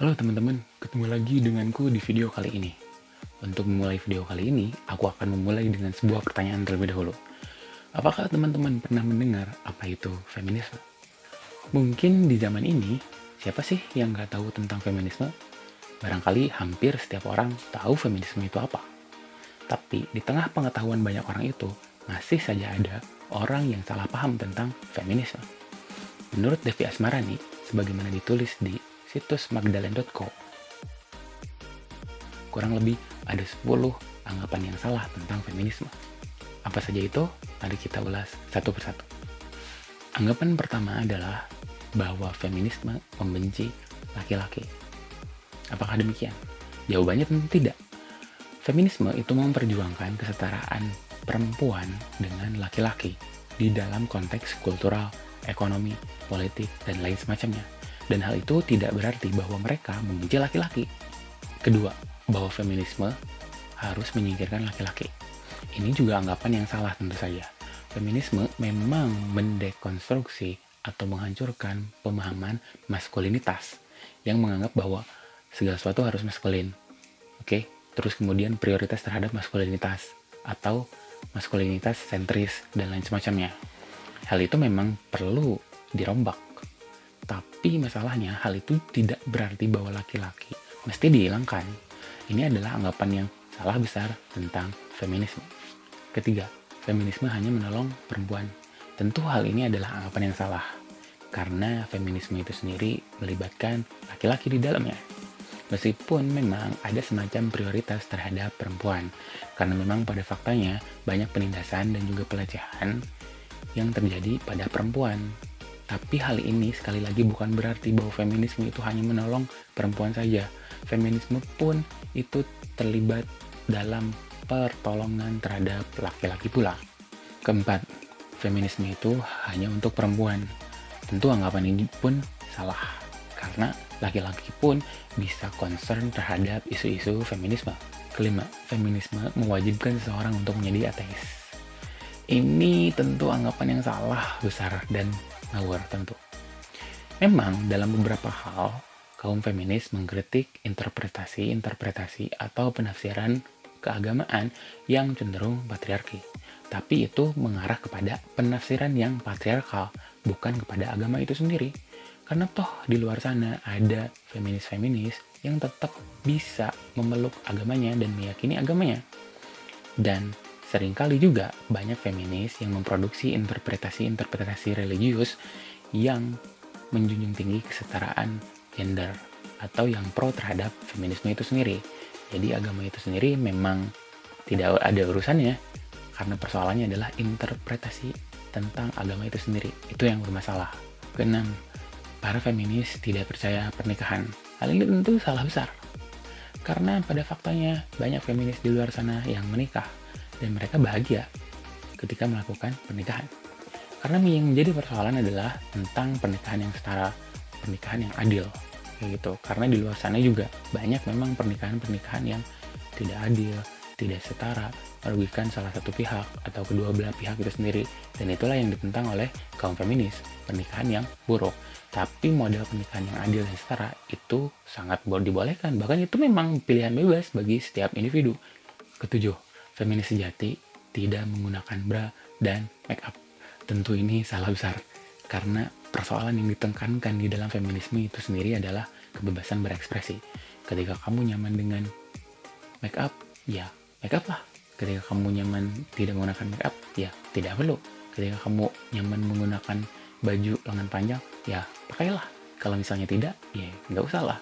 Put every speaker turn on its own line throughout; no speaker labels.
Halo teman-teman, ketemu lagi denganku di video kali ini. Untuk memulai video kali ini, aku akan memulai dengan sebuah pertanyaan terlebih dahulu. Apakah teman-teman pernah mendengar apa itu feminisme? Mungkin di zaman ini, siapa sih yang nggak tahu tentang feminisme? Barangkali hampir setiap orang tahu feminisme itu apa. Tapi di tengah pengetahuan banyak orang itu, masih saja ada orang yang salah paham tentang feminisme. Menurut Devi Asmarani, sebagaimana ditulis di situs magdalene.co, kurang lebih ada 10 anggapan yang salah tentang feminisme. Apa saja itu? Mari kita ulas satu persatu. Anggapan pertama adalah bahwa feminisme membenci laki-laki. Apakah demikian? Jawabannya tentu tidak. Feminisme itu memperjuangkan kesetaraan perempuan dengan laki-laki di dalam konteks kultural, ekonomi, politik, dan lain semacamnya. Dan hal itu tidak berarti bahwa mereka membenci laki-laki. Kedua, bahwa feminisme harus menyingkirkan laki-laki. Ini juga anggapan yang salah tentu saja. Feminisme memang mendekonstruksi atau menghancurkan pemahaman maskulinitas yang menganggap bahwa segala sesuatu harus maskulin. Oke, terus kemudian prioritas terhadap maskulinitas atau maskulinitas sentris dan lain semacamnya. Hal itu memang perlu dirombak. Tapi masalahnya hal itu tidak berarti bahwa laki-laki mesti dihilangkan. Ini adalah anggapan yang salah besar tentang feminisme. Ketiga, feminisme hanya menolong perempuan. Tentu hal ini adalah anggapan yang salah. Karena feminisme itu sendiri melibatkan laki-laki di dalamnya. Meskipun memang ada semacam prioritas terhadap perempuan. Karena memang pada faktanya banyak penindasan dan juga pelecehan yang terjadi pada perempuan. Tapi hal ini sekali lagi bukan berarti bahwa feminisme itu hanya menolong perempuan saja. Feminisme pun itu terlibat dalam pertolongan terhadap laki-laki pula. Keempat, feminisme itu hanya untuk perempuan. Tentu anggapan ini pun salah, karena laki-laki pun bisa concern terhadap isu-isu feminisme. Kelima, feminisme mewajibkan seseorang untuk menjadi ateis. Ini tentu anggapan yang salah besar dan ngawur tentu. Memang dalam beberapa hal, kaum feminis mengkritik interpretasi atau penafsiran keagamaan yang cenderung patriarki. Tapi itu mengarah kepada penafsiran yang patriarkal, bukan kepada agama itu sendiri. Karena toh di luar sana ada feminis-feminis yang tetap bisa memeluk agamanya dan meyakini agamanya. Dan seringkali juga banyak feminis yang memproduksi interpretasi religius yang menjunjung tinggi kesetaraan gender atau yang pro terhadap feminisme itu sendiri. Jadi agama itu sendiri memang tidak ada urusannya, karena persoalannya adalah interpretasi tentang agama itu sendiri. Itu yang bermasalah. Keenam, para feminis tidak percaya pernikahan. Hal ini tentu salah besar. Karena pada faktanya banyak feminis di luar sana yang menikah dan mereka bahagia ketika melakukan pernikahan. Karena yang menjadi persoalan adalah tentang pernikahan yang setara, pernikahan yang adil, kayak gitu. Karena di luar sana juga banyak memang pernikahan-pernikahan yang tidak adil, tidak setara, merugikan salah satu pihak atau kedua belah pihak itu sendiri. Dan itulah yang ditentang oleh kaum feminis, pernikahan yang buruk. Tapi model pernikahan yang adil dan setara itu sangat dibolehkan. Bahkan itu memang pilihan bebas bagi setiap individu. Ketujuh, feminis sejati tidak menggunakan bra dan make up. Tentu ini salah besar. Karena persoalan yang ditekankan di dalam feminisme itu sendiri adalah kebebasan berekspresi. Ketika kamu nyaman dengan make up, ya make up lah. Ketika kamu nyaman tidak menggunakan make up, ya tidak perlu. Ketika kamu nyaman menggunakan baju lengan panjang, ya pakailah. Kalau misalnya tidak, ya nggak usah lah.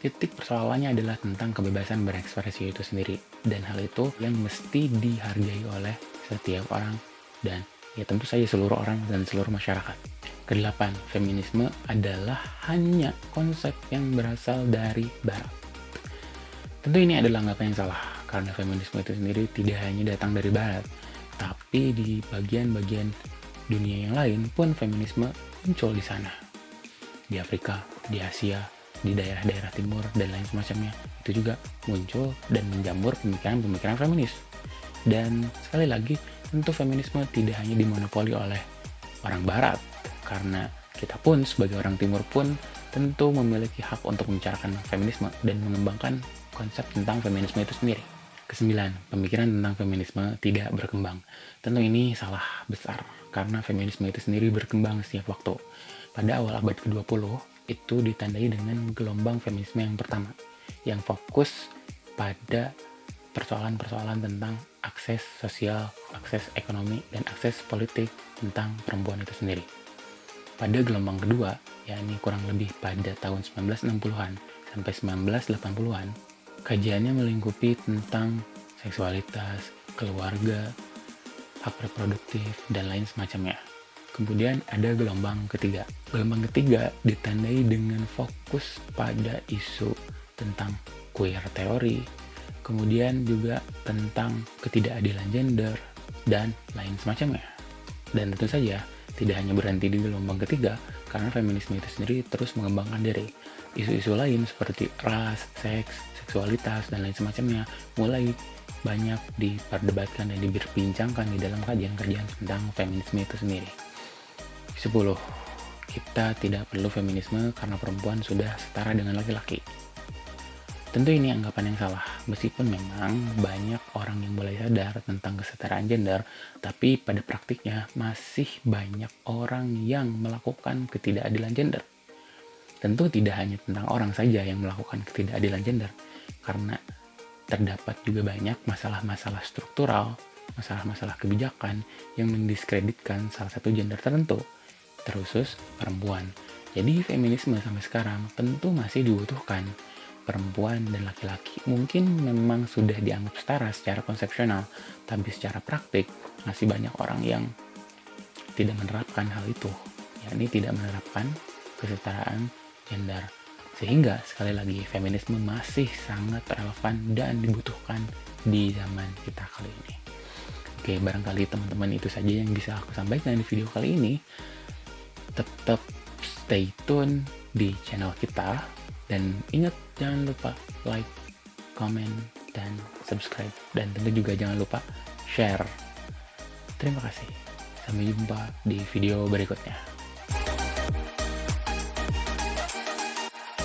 Titik persoalannya adalah tentang kebebasan berekspresi itu sendiri. Dan hal itu yang mesti dihargai oleh setiap orang dan ya tentu saja seluruh orang dan seluruh masyarakat. Kedelapan, feminisme adalah hanya konsep yang berasal dari barat. Tentu ini adalah anggapan yang salah, karena feminisme itu sendiri tidak hanya datang dari barat, tapi di bagian-bagian dunia yang lain pun feminisme muncul di sana. Di Afrika, di Asia, di daerah-daerah timur, dan lain semacamnya. Itu juga muncul dan menjamur pemikiran-pemikiran feminis. Dan sekali lagi, tentu feminisme tidak hanya dimonopoli oleh orang barat, karena kita pun sebagai orang timur pun tentu memiliki hak untuk membicarakan feminisme dan mengembangkan konsep tentang feminisme itu sendiri. Kesembilan, pemikiran tentang feminisme tidak berkembang. Tentu ini salah besar, karena feminisme itu sendiri berkembang setiap waktu. Pada awal abad ke-20, itu ditandai dengan gelombang feminisme yang pertama, yang fokus pada persoalan-persoalan tentang akses sosial, akses ekonomi, dan akses politik tentang perempuan itu sendiri. Pada gelombang kedua, yakni kurang lebih pada tahun 1960-an sampai 1980-an, kajiannya melingkupi tentang seksualitas, keluarga, hak reproduktif, dan lain semacamnya. Kemudian ada gelombang ketiga. Gelombang ketiga ditandai dengan fokus pada isu tentang queer teori, kemudian juga tentang ketidakadilan gender, dan lain semacamnya. Dan tentu saja, tidak hanya berhenti di gelombang ketiga, karena feminisme itu sendiri terus mengembangkan diri. Isu-isu lain seperti ras, seks, seksualitas, dan lain semacamnya mulai banyak diperdebatkan dan diperbincangkan di dalam kajian-kajian tentang feminisme itu sendiri. 10. Kita tidak perlu feminisme karena perempuan sudah setara dengan laki-laki. Tentu ini anggapan yang salah, meskipun memang banyak orang yang mulai sadar tentang kesetaraan gender, tapi pada praktiknya masih banyak orang yang melakukan ketidakadilan gender. Tentu tidak hanya tentang orang saja yang melakukan ketidakadilan gender, karena terdapat juga banyak masalah-masalah struktural, masalah-masalah kebijakan yang mendiskreditkan salah satu gender tertentu, terkhusus perempuan. Jadi feminisme sampai sekarang tentu masih dibutuhkan. Perempuan dan laki-laki mungkin memang sudah dianggap setara secara konsepsional, tapi secara praktik masih banyak orang yang tidak menerapkan hal itu, yakni tidak menerapkan kesetaraan gender. Sehingga sekali lagi feminisme masih sangat relevan dan dibutuhkan di zaman kita kali ini. Oke, barangkali teman-teman itu saja yang bisa aku sampaikan di video kali ini. Tetap stay tune di channel kita, dan ingat jangan lupa like, comment, dan subscribe, dan tentu juga jangan lupa share. Terima kasih. Sampai jumpa di video berikutnya.